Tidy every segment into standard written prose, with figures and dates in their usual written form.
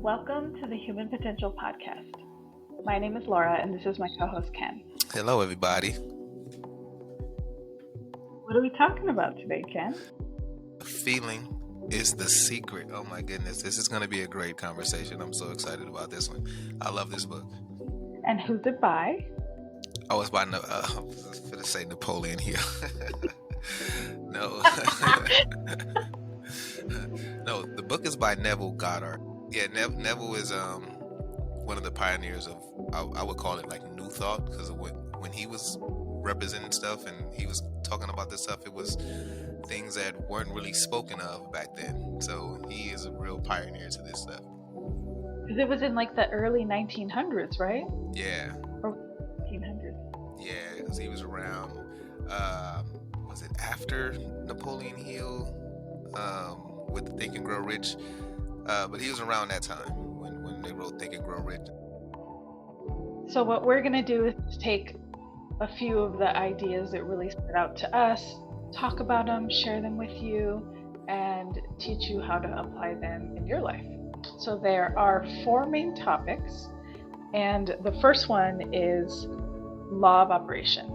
Welcome to the Human Potential Podcast. My name is Laura, and this is my co-host, Ken. Hello, everybody. What are we talking about today, Ken? Feeling is the secret. Oh my goodness, this is going to be a great conversation. I'm so excited about this one. I love this book. And who's it by? Oh, it's by I was going to say Napoleon Hill. No. No, the book is by Neville Goddard. Yeah, Neville is one of the pioneers of, I would call it like New Thought, because when he was representing stuff and he was talking about this stuff, it was things that weren't really spoken of back then. So he is a real pioneer to this stuff. Because it was in like the early 1900s, right? Yeah. Or 1800s. Yeah, because he was around, was it after Napoleon Hill with Think and Grow Rich? But he was around that time when they wrote Think and Grow Rich. So what we're going to do is take a few of the ideas that really stood out to us, talk about them, share them with you, and teach you how to apply them in your life. So there are 4 main topics, and the first one is law of operation.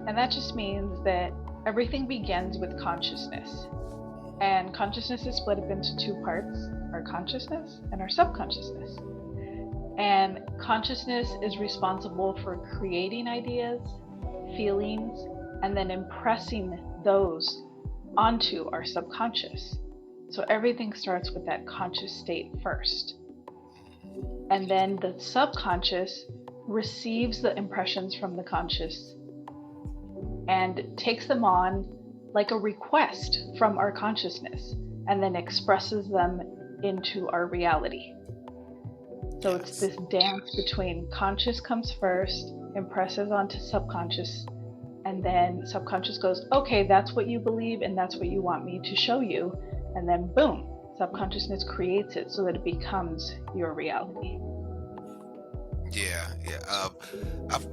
And that just means that everything begins with consciousness. And consciousness is split up into 2 parts, our consciousness and our subconsciousness. And consciousness is responsible for creating ideas, feelings, and then impressing those onto our subconscious. So everything starts with that conscious state first. And then the subconscious receives the impressions from the conscious and takes them on like a request from our consciousness, and then expresses them into our reality. So it's this dance between conscious comes first, impresses onto subconscious, and then subconscious goes, okay, that's what you believe and that's what you want me to show you. And then boom, subconsciousness creates it so that it becomes your reality. Yeah.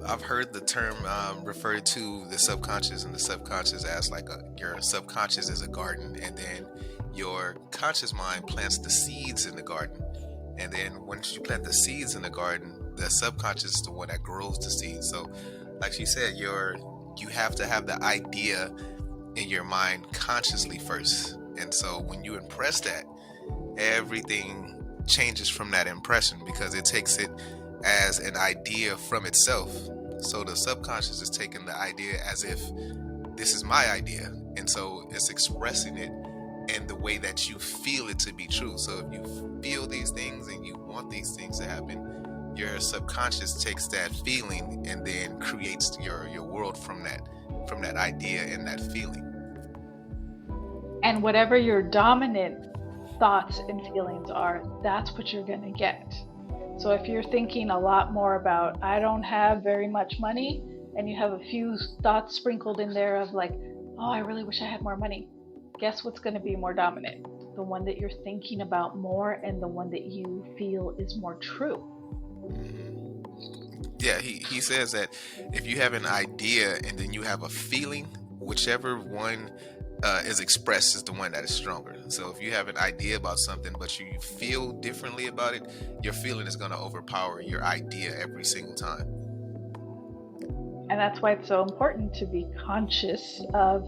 I've heard the term referred to the subconscious and the subconscious as like your subconscious is a garden, and then your conscious mind plants the seeds in the garden. And then once you plant the seeds in the garden, the subconscious is the one that grows the seeds. So like she said, you have to have the idea in your mind consciously first. And so when you impress that, everything changes from that impression, because it takes it as an idea from itself. So the subconscious is taking the idea as if this is my idea, and so it's expressing it in the way that you feel it to be true. So if you feel these things and you want these things to happen, your subconscious takes that feeling and then creates your world from that idea and that feeling. And whatever your dominant thoughts and feelings are, that's what you're going to get. So if you're thinking a lot more about, I don't have very much money, and you have a few thoughts sprinkled in there of like, oh, I really wish I had more money, guess what's going to be more dominant? The one that you're thinking about more, and the one that you feel is more true. Yeah, he says that if you have an idea and then you have a feeling, whichever one is expressed is the one that is stronger. So if you have an idea about something but you feel differently about it, your feeling is going to overpower your idea every single time. And that's why it's so important to be conscious of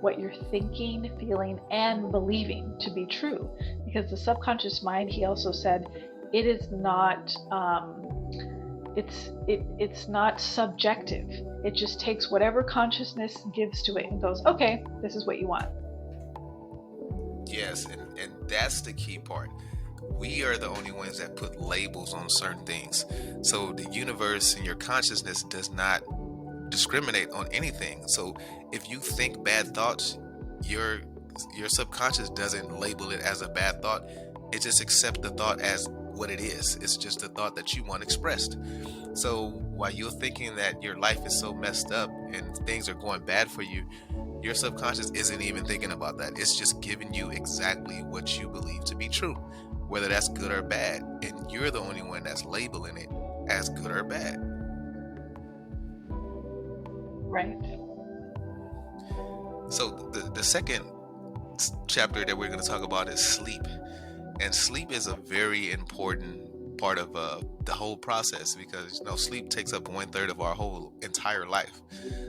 what you're thinking, feeling, and believing to be true. Because the subconscious mind, he also said, it is not it's not subjective. It just takes whatever consciousness gives to it and goes, okay, this is what you want. Yes, and that's the key part. We are the only ones that put labels on certain things. So the universe and your consciousness does not discriminate on anything. So if you think bad thoughts, your subconscious doesn't label it as a bad thought. It just accepts the thought as what it is. It's just a thought that you want expressed. So while you're thinking that your life is so messed up and things are going bad for you, your subconscious isn't even thinking about that. It's just giving you exactly what you believe to be true, whether that's good or bad. And you're the only one that's labeling it as good or bad. Right. So the second chapter that we're going to talk about is sleep. And sleep is a very important part of the whole process, because sleep takes up 1/3 of our whole entire life.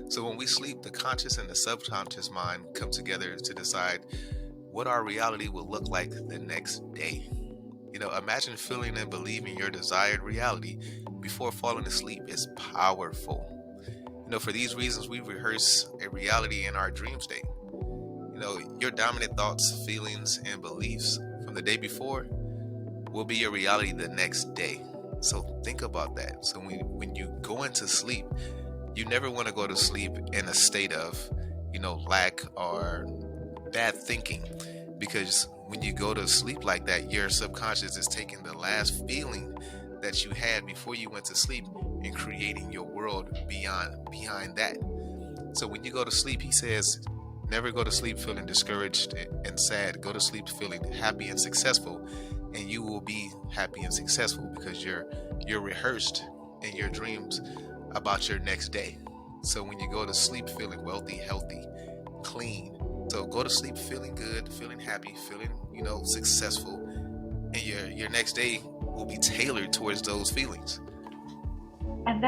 So when we sleep, the conscious and the subconscious mind come together to decide what our reality will look like the next day. Imagine feeling and believing your desired reality before falling asleep is powerful. For these reasons, we rehearse a reality in our dream state. Your dominant thoughts, feelings, and beliefs from the day before will be your reality the next day. So think about that. So when you go into sleep, you never want to go to sleep in a state of, lack or bad thinking, because when you go to sleep like that, your subconscious is taking the last feeling that you had before you went to sleep and creating your world behind that. So when you go to sleep, he says, never go to sleep feeling discouraged and sad. Go to sleep feeling happy and successful, and you will be happy and successful because you're rehearsed in your dreams about your next day. So when you go to sleep feeling wealthy, healthy, clean, so go to sleep feeling good, feeling happy, feeling successful, and your next day will be tailored towards those feelings. And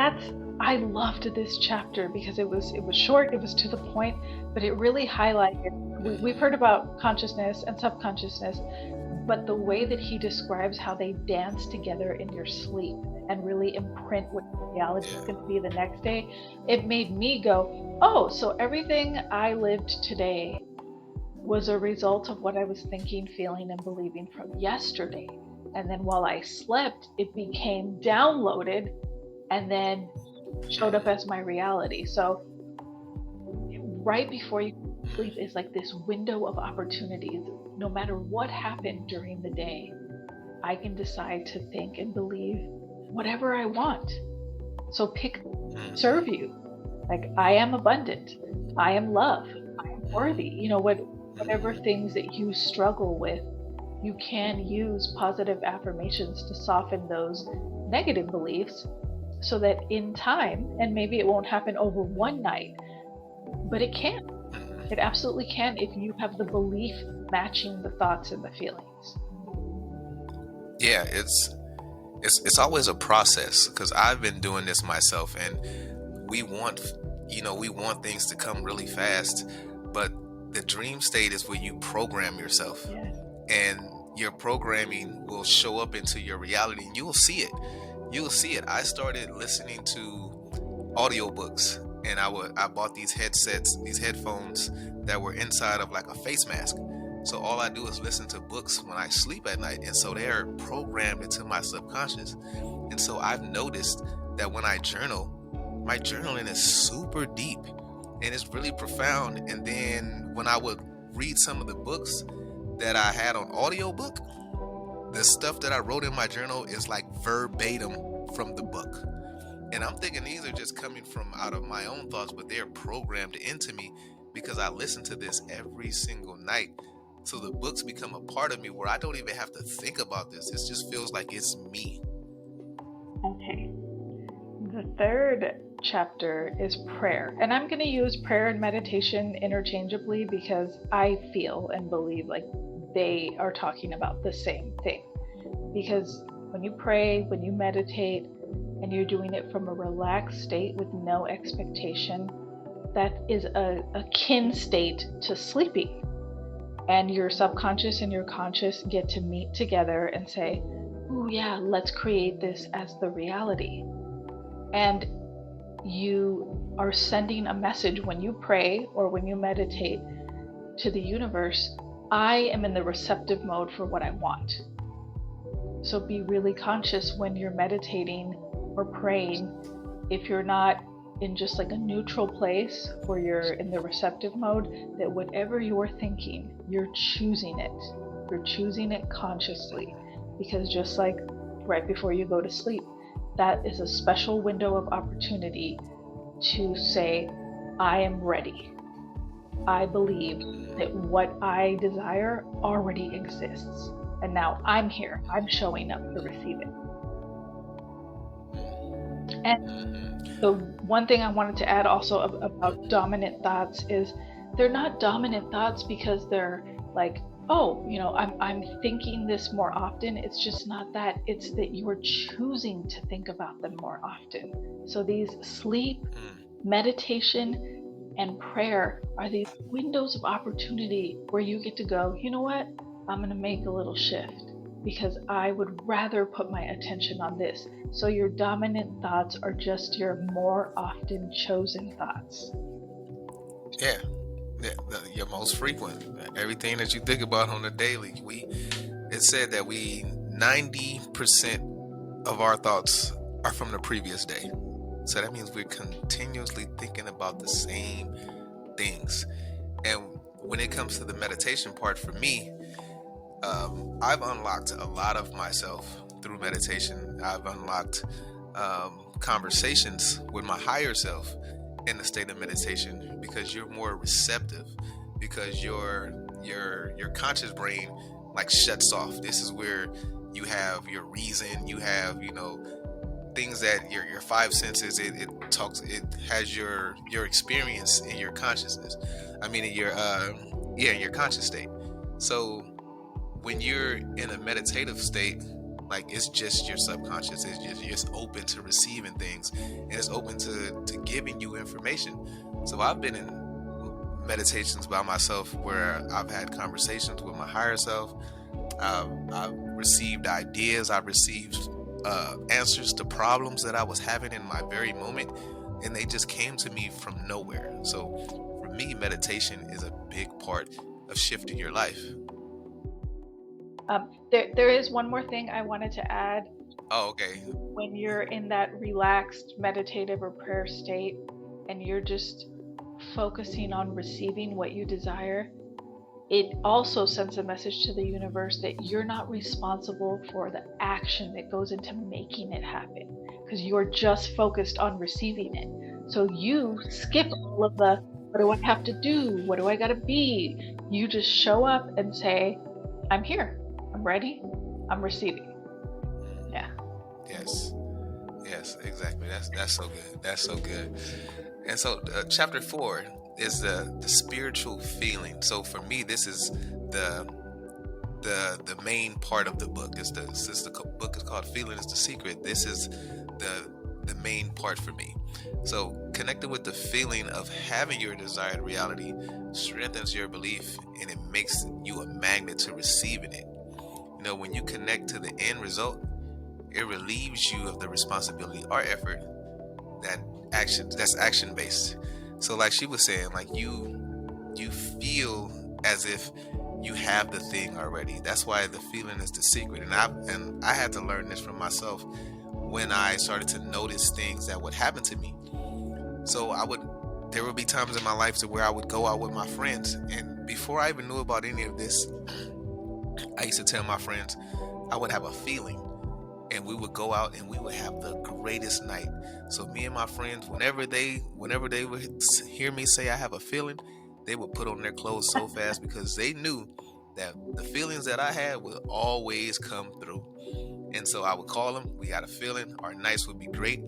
I loved this chapter because it was short, it was to the point, but it really highlighted. We've heard about consciousness and subconsciousness, but the way that he describes how they dance together in your sleep and really imprint what reality is going to be the next day, it made me go, oh, so everything I lived today was a result of what I was thinking, feeling, and believing from yesterday. And then while I slept, it became downloaded and then showed up as my reality. So right before you sleep is like this window of opportunities. No matter what happened during the day, I can decide to think and believe whatever I want. So serve you. Like, I am abundant. I am love. I am worthy. Whatever things that you struggle with, you can use positive affirmations to soften those negative beliefs, so that in time, and maybe it won't happen over one night, but it can. It absolutely can if you have the belief matching the thoughts and the feelings. Yeah, it's always a process, because I've been doing this myself, and we want things to come really fast, but the dream state is where you program yourself. Yes. And your programming will show up into your reality, and you will see it. I started listening to audiobooks, and I bought these headphones that were inside of like a face mask. So all I do is listen to books when I sleep at night, and so they're programmed into my subconscious. And so I've noticed that when I journal, my journaling is super deep and it's really profound. And then when I would read some of the books that I had on audiobook, the stuff that I wrote in my journal is like verbatim from the book. And I'm thinking these are just coming from out of my own thoughts, but they're programmed into me because I listen to this every single night. So the books become a part of me where I don't even have to think about this. It just feels like it's me. Okay. The third chapter is prayer. And I'm going to use prayer and meditation interchangeably because I feel and believe like they are talking about the same thing. Because when you pray, when you meditate, and you're doing it from a relaxed state with no expectation, that is a kin state to sleeping. And your subconscious and your conscious get to meet together and say, oh yeah, let's create this as the reality. And you are sending a message when you pray or when you meditate to the universe. I am in the receptive mode for what I want. So be really conscious when you're meditating or praying. If you're not in just like a neutral place where you're in the receptive mode, that whatever you're thinking, you're choosing it. You're choosing it consciously, because just like right before you go to sleep, that is a special window of opportunity to say, I am ready. I believe that what I desire already exists. And now I'm here. I'm showing up to receive it. And the one thing I wanted to add also about dominant thoughts is they're not dominant thoughts because they're like oh, I'm thinking this more often. It's just not that. It's that you're choosing to think about them more often. So these sleep, meditation, and prayer are these windows of opportunity where you get to go, you know what? I'm going to make a little shift because I would rather put my attention on this. So your dominant thoughts are just your more often chosen thoughts. Yeah. Yeah, your most frequent. Everything that you think about on the daily. It said that 90% of our thoughts are from the previous day. So that means we're continuously thinking about the same things. And when it comes to the meditation part, for me, I've unlocked a lot of myself through meditation. I've unlocked conversations with my higher self in the state of meditation, because you're more receptive, because your conscious brain like shuts off. This is where you have your reason, you have things that your five senses, it has your experience in your consciousness. I mean in your conscious state. So when you're in a meditative state, like, it's just your subconscious, it's just open to receiving things, and it's open to giving you information. So I've been in meditations by myself where I've had conversations with my higher self. I've received ideas, I've received answers to problems that I was having in my very moment, and they just came to me from nowhere. So for me, meditation is a big part of shifting your life. There is one more thing I wanted to add. Oh, okay. When you're in that relaxed meditative or prayer state and you're just focusing on receiving what you desire, it also sends a message to the universe that you're not responsible for the action that goes into making it happen, because you're just focused on receiving it. So you skip all of the, what do I have to do? What do I got to be? You just show up and say, I'm here. I'm ready. I'm receiving. Yeah. Yes, exactly. That's so good. That's so good. And so chapter 4 is the spiritual feeling. So for me, this is the main part of the book. Since the book is called Feeling is the Secret, this is the main part for me. So connecting with the feeling of having your desired reality strengthens your belief, and it makes you a magnet to receiving it. When you connect to the end result, it relieves you of the responsibility or effort that's action based. So like she was saying, like you feel as if you have the thing already. That's why the feeling is the secret. And I had to learn this from myself when I started to notice things that would happen to me. So there would be times in my life to where I would go out with my friends, and before I even knew about any of this, I used to tell my friends I would have a feeling, and we would go out and we would have the greatest night. So me and my friends, whenever they would hear me say I have a feeling, they would put on their clothes so fast, because they knew that the feelings that I had would always come through. And so I would call them, we got a feeling, our nights would be great.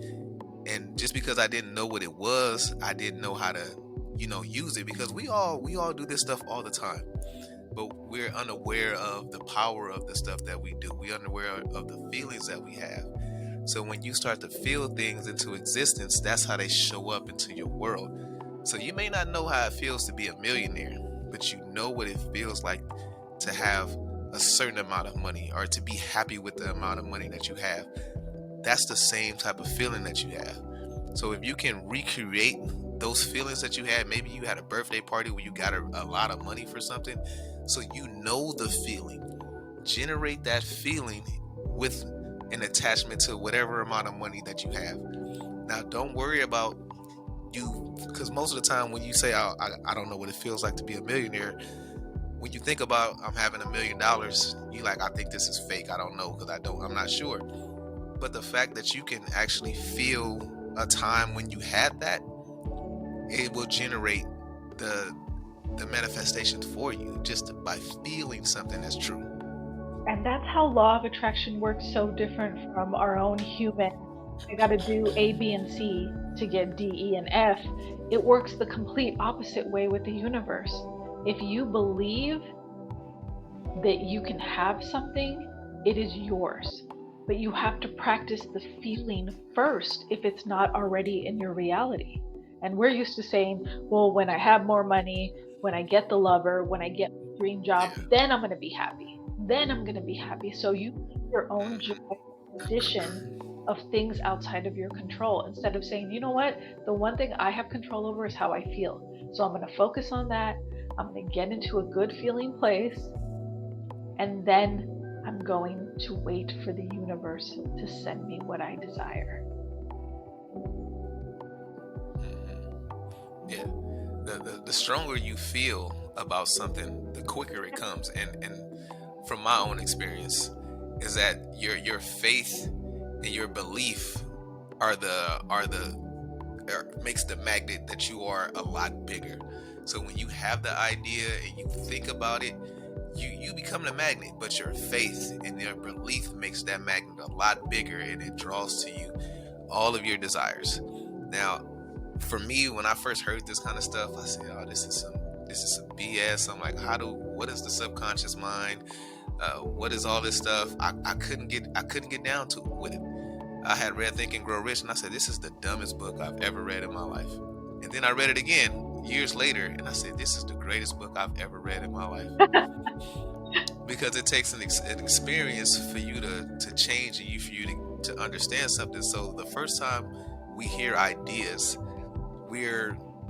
And just because I didn't know what it was, I didn't know how to use it, because we all do this stuff all the time. But we're unaware of the power of the stuff that we do. We're unaware of the feelings that we have. So when you start to feel things into existence, that's how they show up into your world. So you may not know how it feels to be a millionaire, but you know what it feels like to have a certain amount of money, or to be happy with the amount of money that you have. That's the same type of feeling that you have. So if you can recreate those feelings that you had, maybe you had a birthday party where you got a lot of money for something, so you know the feeling. Generate that feeling with an attachment to whatever amount of money that you have. Now, don't worry about you, because most of the time when you say, I don't know what it feels like to be a millionaire, when you think about I'm having $1 million, you like, I think this is fake. I don't know, because I'm not sure. But the fact that you can actually feel a time when you had that, it will generate the manifestations for you just by feeling something that's true. And that's how law of attraction works so different from our own human. I got to do A, B, and C to get D, E, and F. It works the complete opposite way with the universe. If you believe that you can have something, it is yours. But you have to practice the feeling first if it's not already in your reality. And we're used to saying, well, when I have more money, when I get the lover, when I get my dream job, Yeah. then I'm going to be happy. Then I'm going to be happy. So you make your own joy Mm-hmm. condition of things outside of your control, instead of saying, you know what, the one thing I have control over is how I feel. So I'm going to focus on that. I'm going to get into a good feeling place, and then I'm going to wait for the universe to send me what I desire. Mm-hmm. Yeah. The stronger you feel about something, the quicker it comes. And from my own experience, is that your faith and your belief are makes the magnet that you are a lot bigger. So when you have the idea and you think about it, you become the magnet, but your faith and your belief makes that magnet a lot bigger, and it draws to you all of your desires. Now, for me, when I first heard this kind of stuff, I said, "Oh, this is some BS." I'm like, what is the subconscious mind? What is all this stuff? I couldn't get down to it with it. I had read Think and Grow Rich, and I said, this is the dumbest book I've ever read in my life. And then I read it again years later, and I said, this is the greatest book I've ever read in my life. Because it takes an experience for you to change, and for you to understand something. So the first time we hear ideas,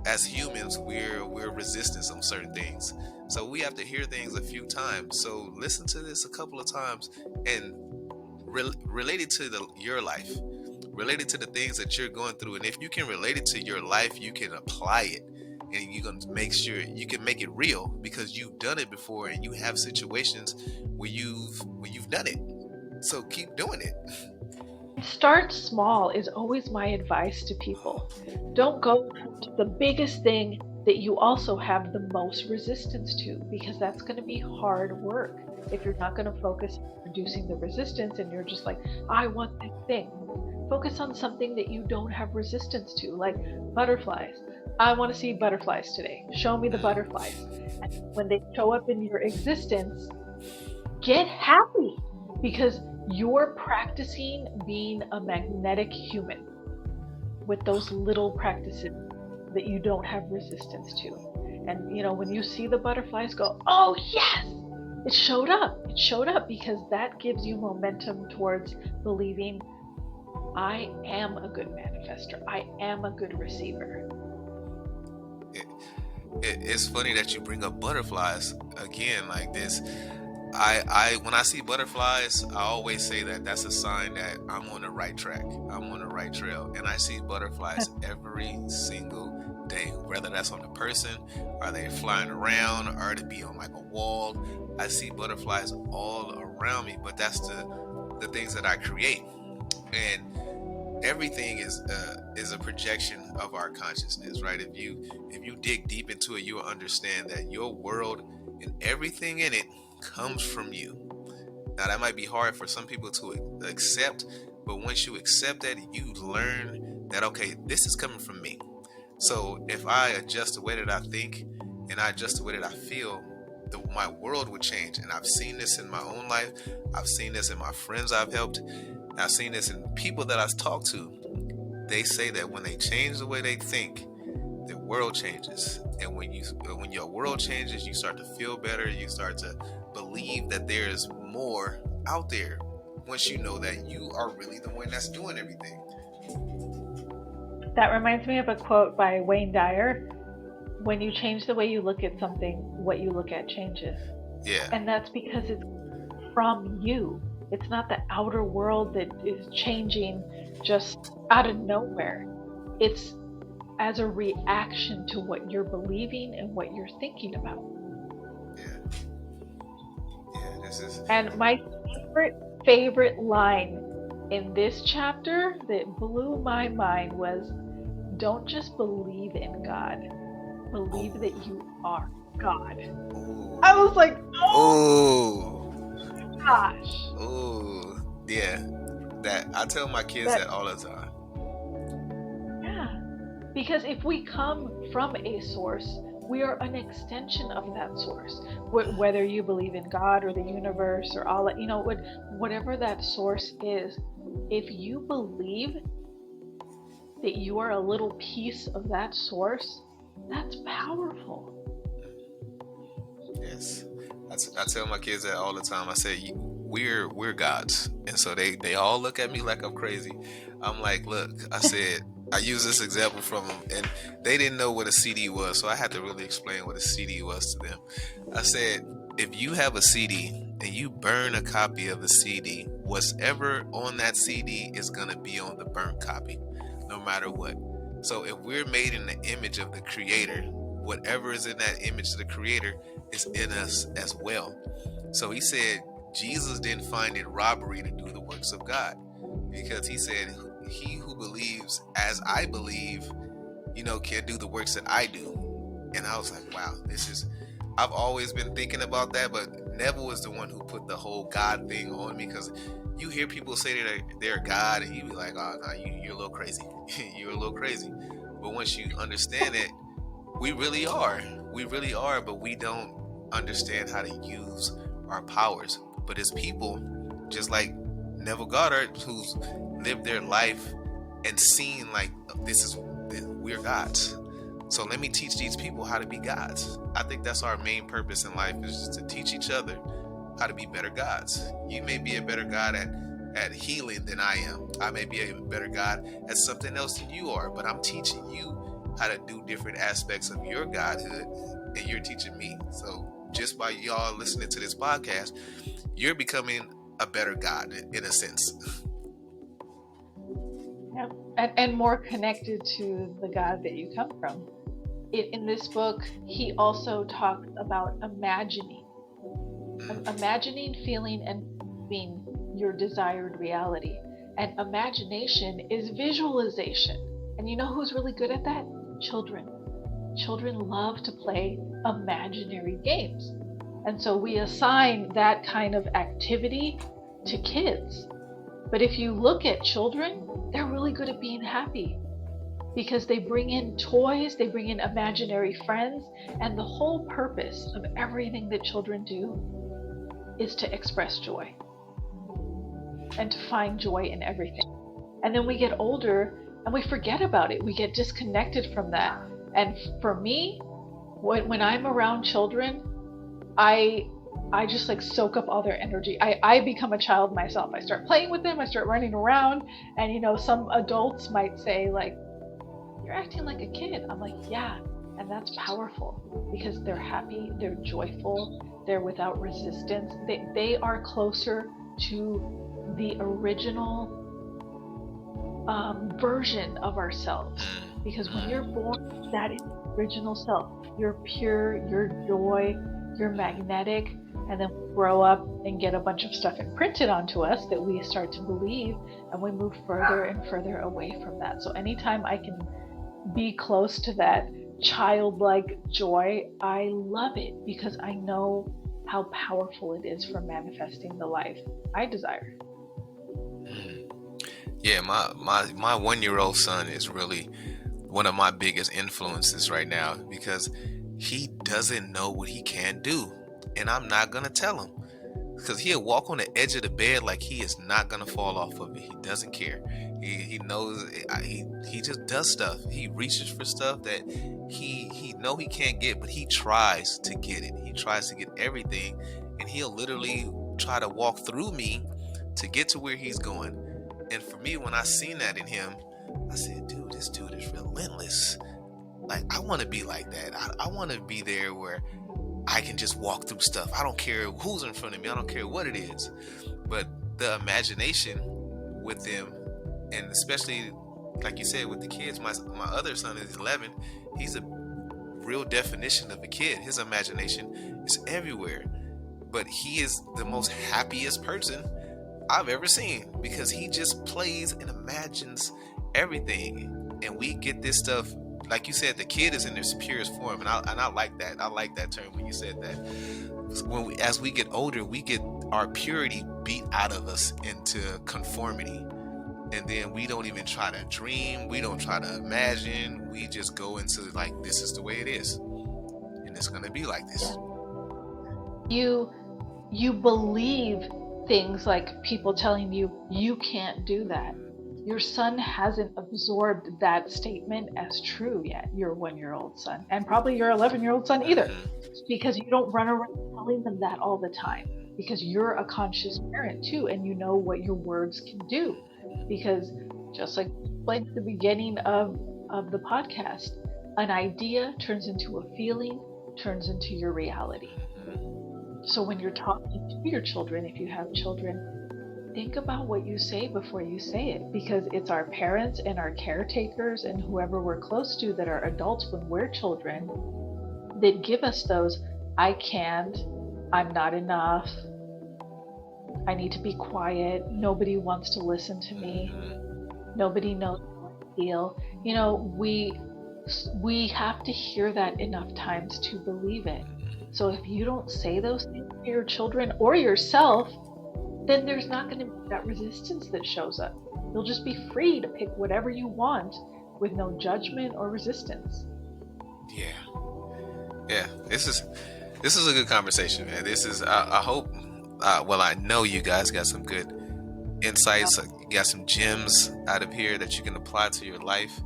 as humans, we're resistant on certain things. So we have to hear things a few times. So listen to this a couple of times, and related to your life, related to the things that you're going through. And if you can relate it to your life, you can apply it, and you're going to make sure you can make it real, because you've done it before, and you have situations where you've done it. So keep doing it. Start small is always my advice to people. Don't go to the biggest thing that you also have the most resistance to, because that's going to be hard work if you're not going to focus on reducing the resistance and you're just like, I want that thing. Focus on something that you don't have resistance to, like butterflies. I want to see butterflies today. Show me the butterflies. And when they show up in your existence, get happy, because you're practicing being a magnetic human with those little practices that you don't have resistance to. And when you see the butterflies, go, oh yes, it showed up. It showed up, because that gives you momentum towards believing, I am a good manifester. I am a good receiver. It's funny that you bring up butterflies again like this. I when I see butterflies, I always say that that's a sign that I'm on the right track. I'm on the right trail. And I see butterflies every single day, whether that's on a person, or they flying around, or to be on like a wall. I see butterflies all around me, but that's the things that I create. And everything is a projection of our consciousness, right? If you dig deep into it, you'll understand that your world and everything in it comes from you. Now, that might be hard for some people to accept, but once you accept that, you learn that, okay, this is coming from me. So if I adjust the way that I think and I adjust the way that I feel, my world would change. And I've seen this in my own life. I've seen this in my friends I've helped. I've seen this in people that I've talked to. They say that when they change the way they think, the world changes. And when your world changes, you start to feel better. You start to believe that there's more out there, once you know that you are really the one that's doing everything. That reminds me of a quote by Wayne Dyer. When you change the way you look at something, what you look at changes. Yeah. And that's because it's from you. It's not the outer world that is changing just out of nowhere. It's as a reaction to what you're believing and what you're thinking about. Yeah, this is. And my favorite line in this chapter that blew my mind was, don't just believe in God, believe that you are God. Ooh. I was like, oh gosh. Oh, yeah. That I tell my kids that all the time. Yeah. Because if we come from a source, We are an extension of that source. Whether you believe in God or the universe or Allah, whatever that source is, if you believe that you are a little piece of that source, that's powerful. Yes. I tell my kids that all the time. I say, we're gods. And so they all look at me like I'm crazy. I'm like, look, I said, I use this example from them, and they didn't know what a CD was, so I had to really explain what a CD was to them. I said, if you have a CD and you burn a copy of the CD, whatever on that CD is going to be on the burnt copy, no matter what. So if we're made in the image of the Creator, whatever is in that image of the Creator is in us as well. So he said Jesus didn't find it robbery to do the works of God, because he said, he who believes as I believe, can do the works that I do. And I was like, wow, I've always been thinking about that, but Neville was the one who put the whole God thing on me, because you hear people say they're God, and you be like, oh, no, you're a little crazy. You're a little crazy. But once you understand it, we really are, but we don't understand how to use our powers. But as people, just like Neville Goddard, who's lived their life and seen like, we're gods. So let me teach these people how to be gods. I think that's our main purpose in life, is just to teach each other how to be better gods. You may be a better God at healing than I am. I may be a better God at something else than you are, but I'm teaching you how to do different aspects of your godhood, and you're teaching me. So just by y'all listening to this podcast, you're becoming a better God in a sense. Yeah. And more connected to the God that you come from. In this book, he also talks about imagining, feeling, and being your desired reality. And imagination is visualization. And you know who's really good at that? Children. Children love to play imaginary games. And so we assign that kind of activity to kids. But if you look at children, they're really good at being happy, because they bring in toys, they bring in imaginary friends, and the whole purpose of everything that children do is to express joy and to find joy in everything. And then we get older and we forget about it. We get disconnected from that. And for me, when I'm around children, I just like soak up all their energy. I become a child myself. I start playing with them. I start running around. And some adults might say like, you're acting like a kid. I'm like, yeah. And that's powerful, because they're happy, they're joyful, they're without resistance. They are closer to the original version of ourselves. Because when you're born, that is the original self. You're pure, you're joy, you're magnetic. And then we grow up and get a bunch of stuff imprinted onto us that we start to believe, and we move further and further away from that. So anytime I can be close to that childlike joy, I love it, because I know how powerful it is for manifesting the life I desire. Yeah, my 1-year-old son is really one of my biggest influences right now, because he doesn't know what he can't do. And I'm not going to tell him, because he'll walk on the edge of the bed like he is not going to fall off of it. He doesn't care. He knows he just does stuff. He reaches for stuff that he know he can't get, but he tries to get it. He tries to get everything, and he'll literally try to walk through me to get to where he's going. And for me, when I seen that in him, I said, dude, this dude is relentless. Like, I want to be like that. I want to be there where I can just walk through stuff. I don't care who's in front of me. I don't care what it is. But the imagination with them, and especially, like you said, with the kids, my other son is 11. He's a real definition of a kid. His imagination is everywhere. But he is the most happiest person I've ever seen, because he just plays and imagines everything. And we get this stuff, like you said, the kid is in their purest form, and I like that. I like that term when you said that. As we get older, we get our purity beat out of us into conformity, and then we don't even try to dream. We don't try to imagine. We just go into like, this is the way it is. it's going to be like this. You believe things like people telling you you can't do that. Your son hasn't absorbed that statement as true yet, your 1-year-old son, and probably your 11-year-old son either, because you don't run around telling them that all the time, because you're a conscious parent too, and you know what your words can do. Because just like at the beginning of the podcast, an idea turns into a feeling, turns into your reality. So when you're talking to your children, if you have children, think about what you say before you say it, because it's our parents and our caretakers and whoever we're close to that are adults when we're children that give us those, I can't, I'm not enough, I need to be quiet, nobody wants to listen to me, nobody knows how I feel. You know, we have to hear that enough times to believe it. So if you don't say those things to your children or yourself, then there's not going to be that resistance that shows up. You'll just be free to pick whatever you want with no judgment or resistance. Yeah. This is a good conversation, man. This is I hope. Well, I know you guys got some good insights. You got some gems out of here that you can apply to your life,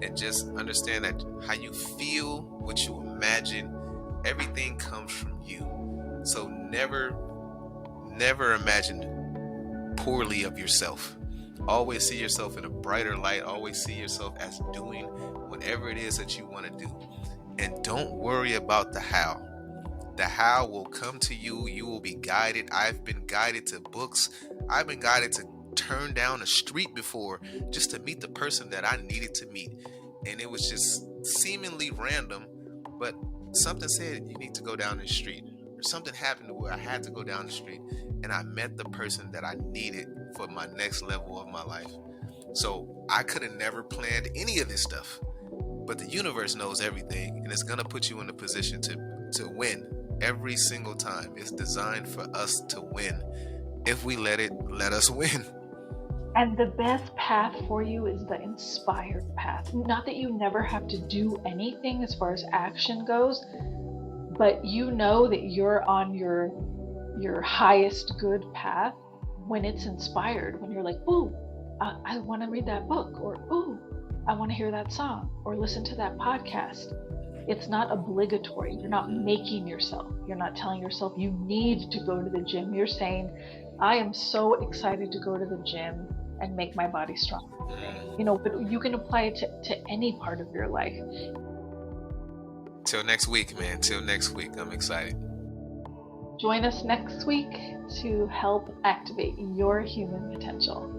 and just understand that how you feel, what you imagine, everything comes from you. So never imagine poorly of yourself. Always see yourself in a brighter light. Always see yourself as doing whatever it is that you want to do. And don't worry about the how. The how will come to you. You will be guided. I've been guided to books. I've been guided to turn down a street before just to meet the person that I needed to meet. And it was just seemingly random, but something said you need to go down the street, or something happened to where I had to go down the street, and I met the person that I needed for my next level of my life. So I could have never planned any of this stuff, but the universe knows everything, and it's gonna put you in a position to win every single time. It's designed for us to win. If we let us win. And the best path for you is the inspired path. Not that you never have to do anything as far as action goes, but you know that you're on your highest good path when it's inspired, when you're like, ooh, I want to read that book, or ooh, I want to hear that song, or listen to that podcast. It's not obligatory. You're not making yourself. You're not telling yourself you need to go to the gym. You're saying, I am so excited to go to the gym and make my body stronger today. You know, but you can apply it to any part of your life. Till next week, man. Till next week. I'm excited. Join us next week to help activate your human potential.